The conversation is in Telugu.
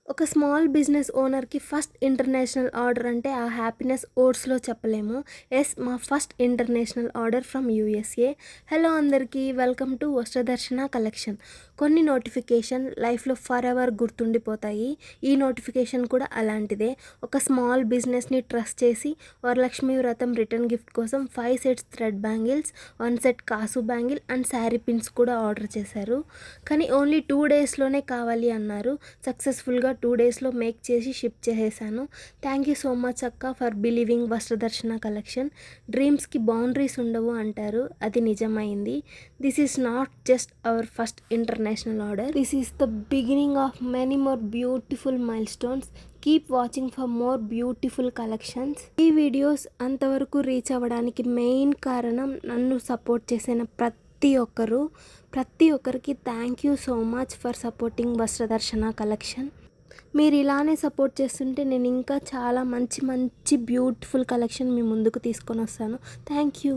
ఒక స్మాల్ బిజినెస్ ఓనర్‌కి ఫస్ట్ ఇంటర్నేషనల్ ఆర్డర్ అంటే ఆ హ్యాపీనెస్ ఓట్స్‌లో చెప్పలేము. యెస్, మా first international order from USA. Hello అందరికీ, వెల్కమ్ టు వస్త్రదర్శన కలెక్షన్. కొన్ని నోటిఫికేషన్ లైఫ్‌లో ఫర్ ఎవర్ గుర్తుండిపోతాయి. ఈ నోటిఫికేషన్ కూడా అలాంటిదే. ఒక స్మాల్ బిజినెస్‌ని ట్రస్ట్ చేసి వరలక్ష్మి వ్రతం రిటర్న్ గిఫ్ట్ కోసం 5 సెట్స్ థ్రెడ్ బ్యాంగిల్స్, 1 సెట్ కాసు బ్యాంగిల్ అండ్ శారీ పిన్స్ కూడా ఆర్డర్ చేశారు. కానీ ఓన్లీ 2 డేస్‌లోనే కావాలి అన్నారు. సక్సెస్ఫుల్‌గా 2 డేస్‌లో మేక్ చేసి షిప్ చేసేసాను. థ్యాంక్ యూ సో మచ్ అక్క ఫర్ బిలీవింగ్ వస్త్రదర్శన కలెక్షన్. డ్రీమ్స్‌కి బౌండరీస్ ఉండవు అంటారు, అది నిజమైంది. This is not just our first international order, this is the beginning of many more beautiful milestones. Keep watching for more beautiful collections. ఈ వీడియోస్ అంతవరకు రీచ్ అవ్వడానికి మెయిన్ కారణం నన్ను సపోర్ట్ చేసిన ప్రతి ఒక్కరికి thank you so much for supporting Vastradarshana collection. మీరు ఇలానే సపోర్ట్ చేస్తుంటే నేను ఇంకా చాలా మంచి మంచి బ్యూటిఫుల్ కలెక్షన్ మీ ముందుకు తీసుకొని వస్తాను. Thank you.